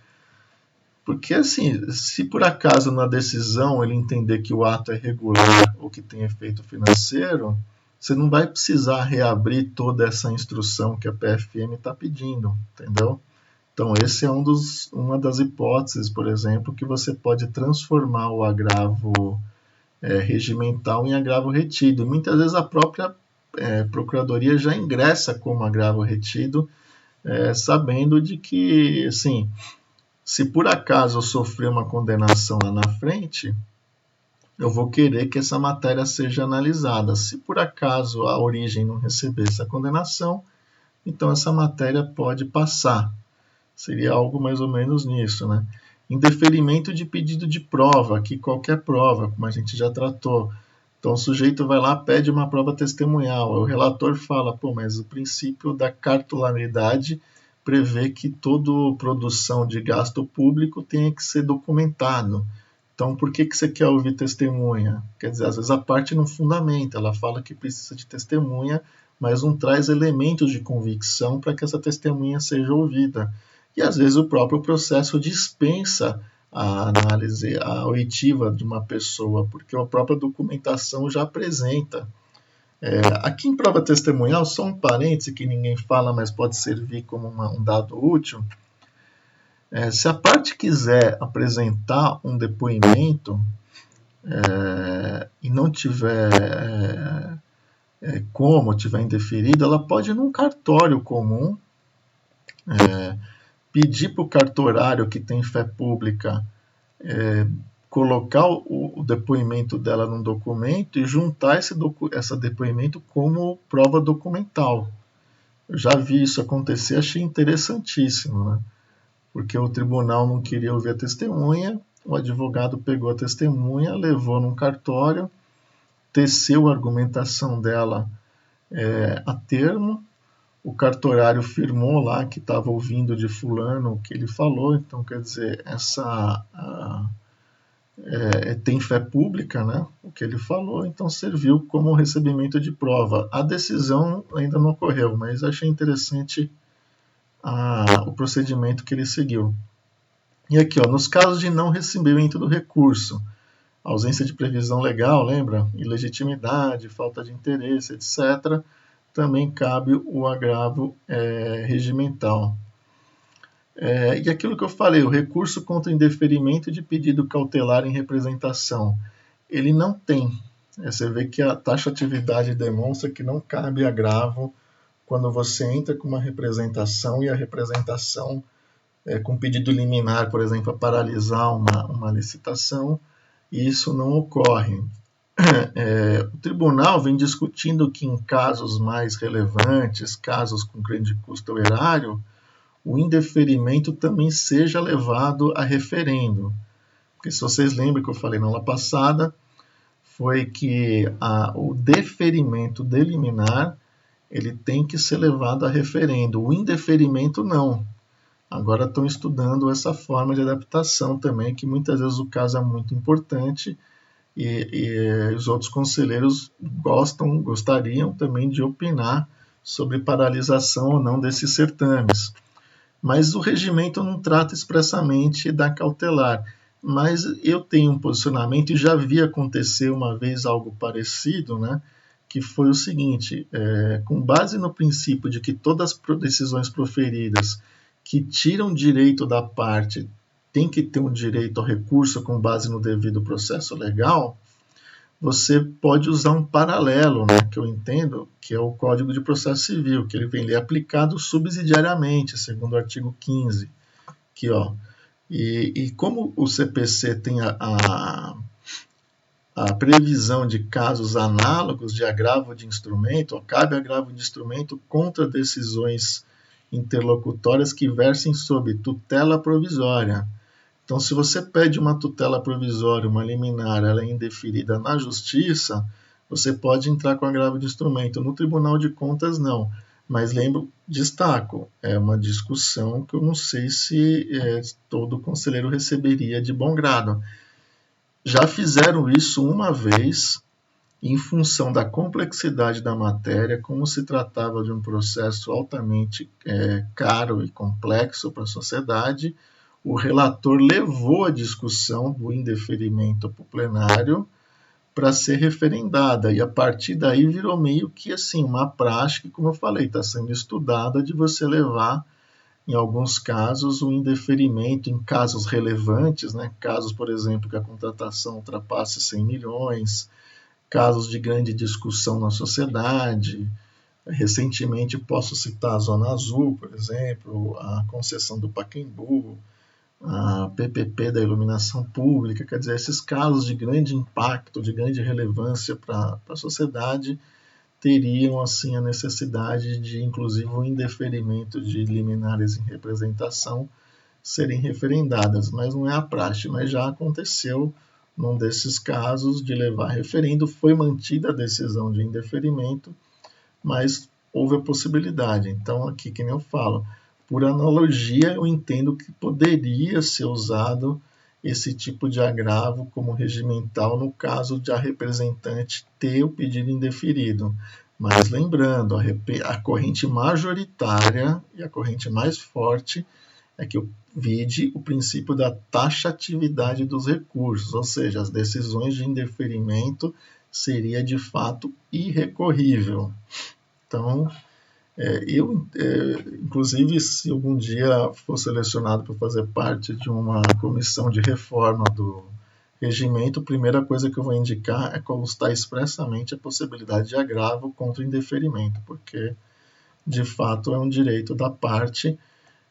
[SPEAKER 1] Porque, assim, se por acaso na decisão ele entender que o ato é regular ou que tem efeito financeiro, você não vai precisar reabrir toda essa instrução que a PFM está pedindo, entendeu? Então, esse é uma das hipóteses, por exemplo, que você pode transformar o agravo regimental em agravo retido. Muitas vezes a própria Procuradoria já ingressa como agravo retido, sabendo de que, assim, se por acaso eu sofrer uma condenação lá na frente, eu vou querer que essa matéria seja analisada. Se por acaso a origem não receber essa condenação, então essa matéria pode passar. Seria algo mais ou menos nisso, né? Indeferimento de pedido de prova, que qualquer prova, como a gente já tratou, Então o sujeito vai lá, pede uma prova testemunhal, o relator fala, pô, mas o princípio da cartularidade prevê que toda produção de gasto público tenha que ser documentado. Então por que você quer ouvir testemunha? Quer dizer, às vezes a parte não fundamenta, ela fala que precisa de testemunha, mas não traz elementos de convicção para que essa testemunha seja ouvida. E às vezes o próprio processo dispensa a análise a oitiva de uma pessoa, porque a própria documentação já apresenta. Aqui em prova testemunhal, só um parêntese que ninguém fala, mas pode servir como um dado útil. Se a parte quiser apresentar um depoimento e não tiver como, tiver indeferido, ela pode ir num cartório comum, pedir para o cartorário que tem fé pública colocar o depoimento dela num documento e juntar esse depoimento como prova documental. Eu já vi isso acontecer, achei interessantíssimo, né? Porque o tribunal não queria ouvir a testemunha, o advogado pegou a testemunha, levou num cartório, teceu a argumentação dela a termo, o cartorário firmou lá que estava ouvindo de fulano o que ele falou, então quer dizer, tem fé pública, né, o que ele falou, então serviu como recebimento de prova. A decisão ainda não ocorreu, mas achei interessante o procedimento que ele seguiu. E aqui, nos casos de não recebimento do recurso, ausência de previsão legal, lembra? Ilegitimidade, falta de interesse, etc., também cabe o agravo regimental. E aquilo que eu falei, o recurso contra indeferimento de pedido cautelar em representação, ele não tem. Você vê que a taxatividade demonstra que não cabe agravo quando você entra com uma representação e a representação com pedido liminar, por exemplo, a paralisar uma licitação, e isso não ocorre. O tribunal vem discutindo que em casos mais relevantes, casos com grande custo ao erário, o indeferimento também seja levado a referendo. Porque se vocês lembram que eu falei na aula passada, foi que o deferimento de liminar ele tem que ser levado a referendo, o indeferimento não. Agora estão estudando essa forma de adaptação também, que muitas vezes o caso é muito importante e os outros conselheiros gostariam também de opinar sobre paralisação ou não desses certames. Mas o regimento não trata expressamente da cautelar. Mas eu tenho um posicionamento e já vi acontecer uma vez algo parecido, né? Que foi o seguinte, com base no princípio de que todas as decisões proferidas que tiram direito da parte tem que ter um direito ao recurso com base no devido processo legal, você pode usar um paralelo, né, que eu entendo, que é o Código de Processo Civil, que ele vem aplicado subsidiariamente, segundo o artigo 15. Aqui, E como o CPC tem a previsão de casos análogos de agravo de instrumento, cabe agravo de instrumento contra decisões interlocutórias que versem sob tutela provisória. Então, se você pede uma tutela provisória, uma liminar, ela é indeferida na justiça, você pode entrar com agravo de instrumento. No Tribunal de Contas, não. Mas destaco, é uma discussão que eu não sei se todo conselheiro receberia de bom grado. Já fizeram isso uma vez, em função da complexidade da matéria, como se tratava de um processo altamente caro e complexo para a sociedade, o relator levou a discussão do indeferimento para o plenário para ser referendada, e a partir daí virou meio que assim, uma prática, como eu falei, está sendo estudada de você levar, em alguns casos, o indeferimento em casos relevantes, né? Casos, por exemplo, que a contratação ultrapasse 100 milhões, casos de grande discussão na sociedade. Recentemente posso citar a Zona Azul, por exemplo, a concessão do Pacaembu, a PPP da iluminação pública, quer dizer, esses casos de grande impacto, de grande relevância para a sociedade, teriam assim a necessidade de, inclusive, o indeferimento de liminares em representação serem referendadas, mas não é a praxe, mas já aconteceu num desses casos de levar referendo, foi mantida a decisão de indeferimento, mas houve a possibilidade. Então, aqui, que nem eu falo, por analogia, eu entendo que poderia ser usado esse tipo de agravo como regimental no caso de a representante ter o pedido indeferido. Mas lembrando, a corrente majoritária e a corrente mais forte é que vide o princípio da taxatividade dos recursos, ou seja, as decisões de indeferimento seria de fato irrecorrível. Então, inclusive, se algum dia for selecionado para fazer parte de uma comissão de reforma do regimento, a primeira coisa que eu vou indicar é constar expressamente a possibilidade de agravo contra o indeferimento, porque, de fato, é um direito da parte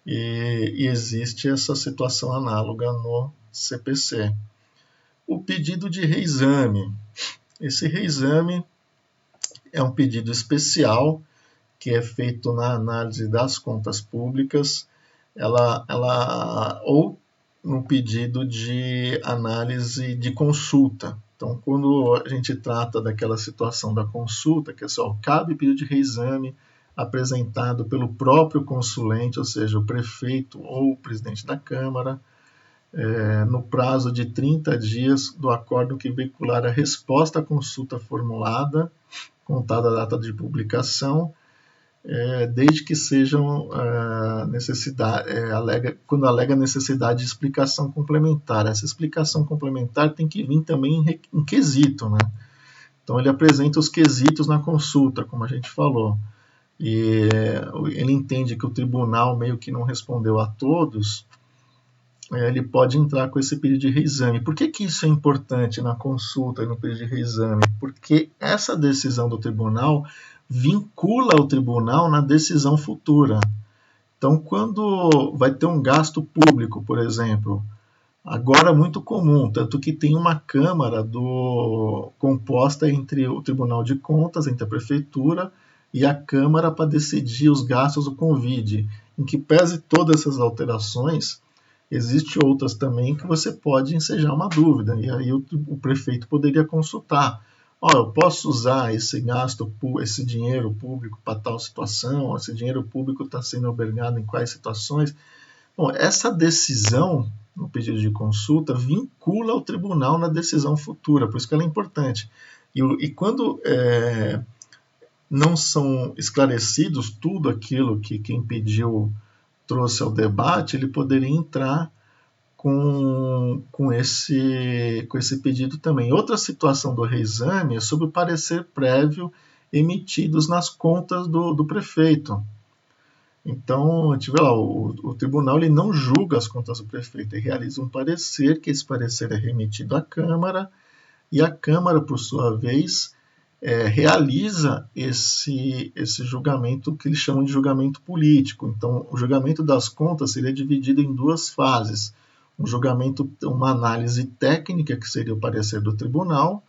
[SPEAKER 1] e existe essa situação análoga no CPC. O pedido de reexame. Esse reexame é um pedido especial que é feito na análise das contas públicas, ou no pedido de análise de consulta. Então, quando a gente trata daquela situação da consulta, que é só cabe pedido de reexame apresentado pelo próprio consulente, ou seja, o prefeito ou o presidente da Câmara, no prazo de 30 dias do acórdão que veicular a resposta à consulta formulada, contada a data de publicação, desde que sejam quando alega necessidade de explicação complementar. Essa explicação complementar tem que vir também em quesito, né? Então ele apresenta os quesitos na consulta, como a gente falou, e ele entende que o tribunal meio que não respondeu a todos, ele pode entrar com esse pedido de reexame. Por que isso é importante na consulta e no pedido de reexame? Porque essa decisão do tribunal vincula o tribunal na decisão futura. Então, quando vai ter um gasto público, por exemplo, agora é muito comum, tanto que tem uma Câmara composta entre o Tribunal de Contas, entre a Prefeitura, e a Câmara para decidir os gastos do Convide, em que pese todas essas alterações, existem outras também que você pode ensejar uma dúvida, e aí o prefeito poderia consultar. Eu posso usar esse dinheiro público para tal situação, esse dinheiro público está sendo albergado em quais situações? Bom, essa decisão, no pedido de consulta, vincula o tribunal na decisão futura, por isso que ela é importante. E quando não são esclarecidos tudo aquilo que quem pediu trouxe ao debate, ele poderia entrar com esse pedido também. Outra situação do reexame é sobre o parecer prévio emitidos nas contas do prefeito. Então, a gente vê lá, o tribunal ele não julga as contas do prefeito, ele realiza um parecer, que esse parecer é remetido à Câmara, e a Câmara, por sua vez, realiza esse julgamento que eles chamam de julgamento político. Então, o julgamento das contas seria dividido em duas fases. Uma análise técnica, que seria o parecer do tribunal,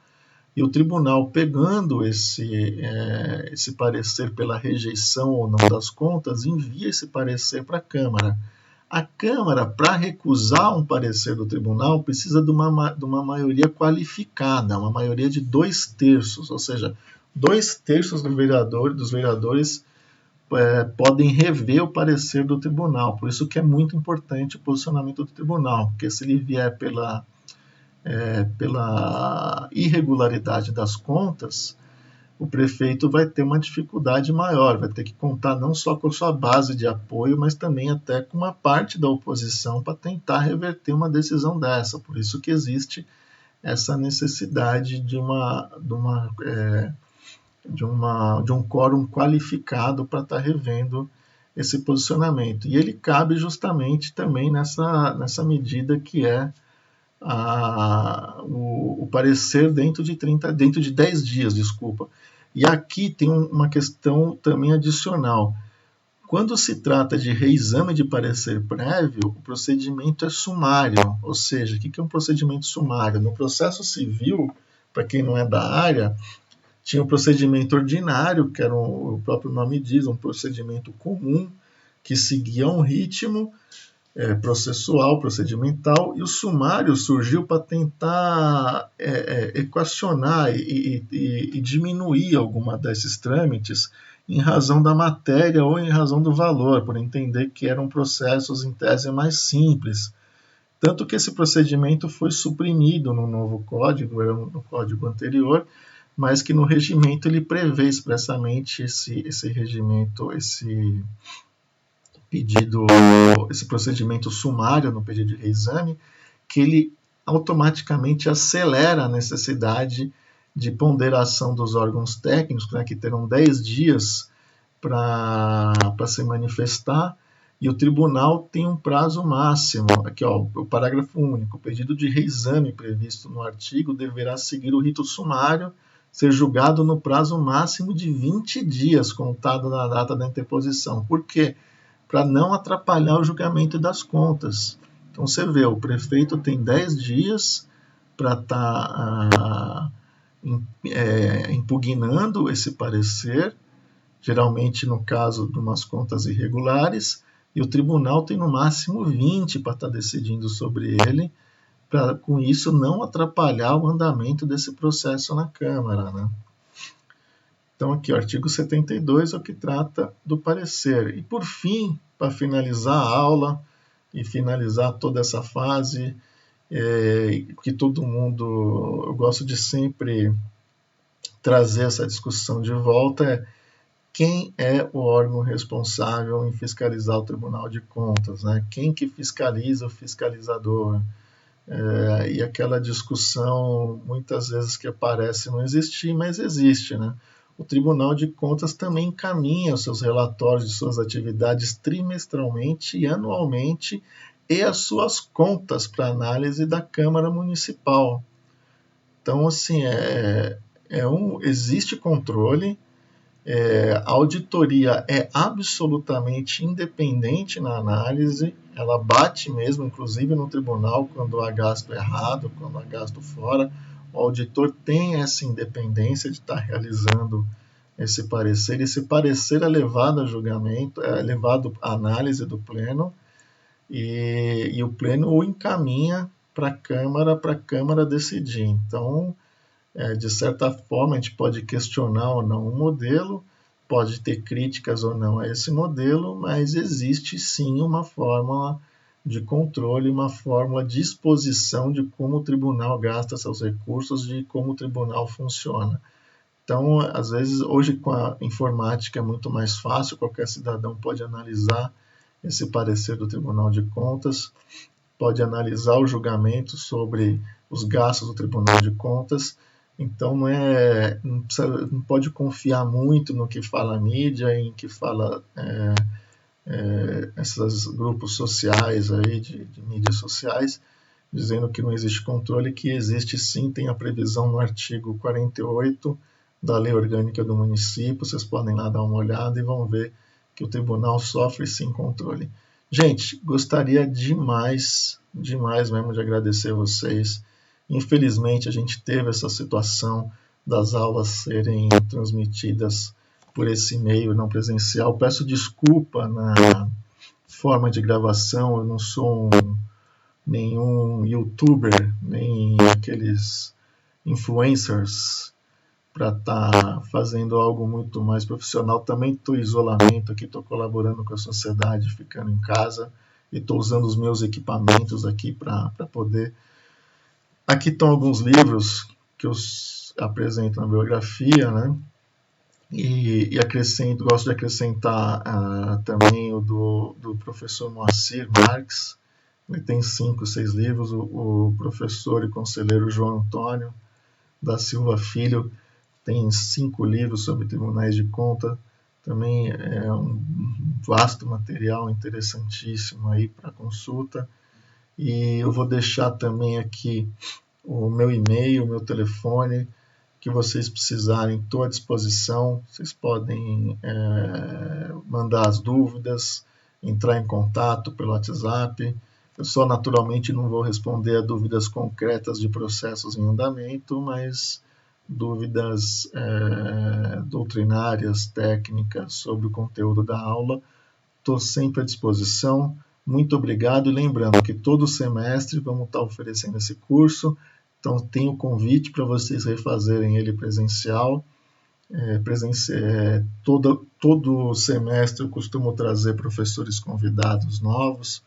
[SPEAKER 1] e o tribunal, pegando esse parecer pela rejeição ou não das contas, envia esse parecer para a Câmara. A Câmara, para recusar um parecer do tribunal, precisa de uma maioria qualificada, uma maioria de 2/3, ou seja, 2/3 dos vereadores podem rever o parecer do tribunal. Por isso que é muito importante o posicionamento do tribunal, porque se ele vier pela irregularidade das contas, o prefeito vai ter uma dificuldade maior, vai ter que contar não só com a sua base de apoio, mas também até com uma parte da oposição para tentar reverter uma decisão dessa. Por isso que existe essa necessidade de um quórum qualificado para estar revendo esse posicionamento. E ele cabe justamente também nessa medida que é o parecer dentro de 10 dias, desculpa. E aqui tem uma questão também adicional. Quando se trata de reexame de parecer prévio, o procedimento é sumário. Ou seja, o que é um procedimento sumário? No processo civil, para quem não é da área, tinha o procedimento ordinário, que era o próprio nome diz, um procedimento comum, que seguia um ritmo, processual, procedimental, e o sumário surgiu para tentar equacionar e diminuir alguma desses trâmites em razão da matéria ou em razão do valor, por entender que eram processos em tese mais simples. Tanto que esse procedimento foi suprimido no novo código, era no código anterior, mas que no regimento ele prevê expressamente esse regimento, esse pedido, esse procedimento sumário no pedido de reexame, que ele automaticamente acelera a necessidade de ponderação dos órgãos técnicos, né, que terão 10 dias para se manifestar, e o tribunal tem um prazo máximo. Aqui, ó, o parágrafo único. O pedido de reexame previsto no artigo deverá seguir o rito sumário, ser julgado no prazo máximo de 20 dias, contado na data da interposição. Por quê? Para não atrapalhar o julgamento das contas. Então você vê, o prefeito tem 10 dias para estar impugnando esse parecer, geralmente no caso de umas contas irregulares, e o tribunal tem no máximo 20 para estar decidindo sobre ele, para com isso não atrapalhar o andamento desse processo na Câmara, né? Então aqui o artigo 72 é o que trata do parecer. E por fim, para finalizar a aula e finalizar toda essa fase, que todo mundo, eu gosto de sempre trazer essa discussão de volta, quem é o órgão responsável em fiscalizar o Tribunal de Contas, né? Quem que fiscaliza o fiscalizador? E aquela discussão, muitas vezes, que parece não existir, mas existe, né? O Tribunal de Contas também encaminha os seus relatórios de suas atividades trimestralmente e anualmente e as suas contas para análise da Câmara Municipal. Então, assim, existe controle, a auditoria é absolutamente independente na análise, ela bate mesmo, inclusive no tribunal, quando há gasto errado, quando há gasto fora. O auditor tem essa independência de estar realizando esse parecer. Esse parecer é levado a julgamento, é levado à análise do pleno, e o pleno o encaminha para a Câmara decidir. Então, de certa forma, a gente pode questionar ou não o modelo, pode ter críticas ou não a esse modelo, mas existe sim uma fórmula de controle, uma fórmula de exposição de como o tribunal gasta seus recursos, de como o tribunal funciona. Então, às vezes, hoje com a informática é muito mais fácil, qualquer cidadão pode analisar esse parecer do Tribunal de Contas, pode analisar o julgamento sobre os gastos do Tribunal de Contas. Então não pode confiar muito no que fala a mídia, em que fala esses grupos sociais aí de mídias sociais, dizendo que não existe controle, que existe sim, tem a previsão no artigo 48 da Lei Orgânica do Município, vocês podem lá dar uma olhada e vão ver que o tribunal sofre sim controle. Gente, gostaria demais mesmo de agradecer a vocês. Infelizmente, a gente teve essa situação das aulas serem transmitidas por esse meio não presencial. Peço desculpa na forma de gravação, eu não sou nenhum youtuber, nem aqueles influencers para estar fazendo algo muito mais profissional. Também estou em isolamento aqui, estou colaborando com a sociedade, ficando em casa, e estou usando os meus equipamentos aqui para poder. Aqui estão alguns livros que eu apresento na biografia, né? E gosto de acrescentar também o do professor Moacir Marques. Ele tem 5, 6 livros. O professor e conselheiro João Antônio da Silva Filho tem 5 livros sobre tribunais de conta. Também é um vasto material interessantíssimo aí para consulta. E eu vou deixar também aqui o meu e-mail, o meu telefone, que vocês precisarem, estou à disposição. Vocês podem mandar as dúvidas, entrar em contato pelo WhatsApp. Eu só naturalmente não vou responder a dúvidas concretas de processos em andamento, mas dúvidas doutrinárias, técnicas sobre o conteúdo da aula. Estou sempre à disposição. Muito obrigado, e lembrando que todo semestre vamos estar oferecendo esse curso, então tem o convite para vocês refazerem ele presencial. Todo semestre eu costumo trazer professores convidados novos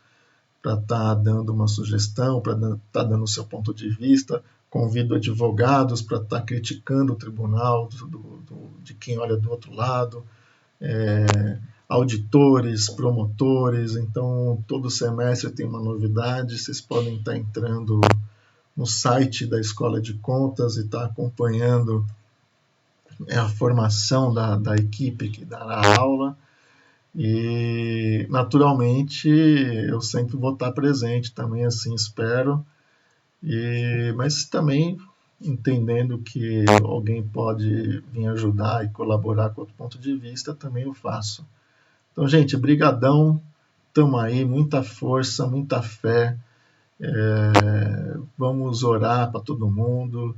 [SPEAKER 1] para estar dando uma sugestão, para estar dando o seu ponto de vista. Convido advogados para estar criticando o tribunal de quem olha do outro lado, auditores, promotores. Então, todo semestre tem uma novidade. Vocês podem estar entrando no site da Escola de Contas e estar acompanhando a formação da equipe que dará a aula. E, naturalmente, eu sempre vou estar presente também, assim espero. Mas também entendendo que alguém pode vir ajudar e colaborar com outro ponto de vista, também eu faço. Então, gente, brigadão, estamos aí, muita força, muita fé. Vamos orar para todo mundo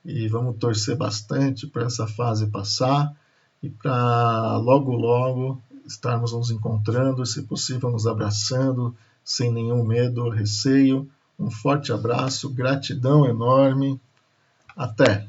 [SPEAKER 1] e vamos torcer bastante para essa fase passar e para logo estarmos nos encontrando, se possível nos abraçando, sem nenhum medo ou receio. Um forte abraço, gratidão enorme. Até!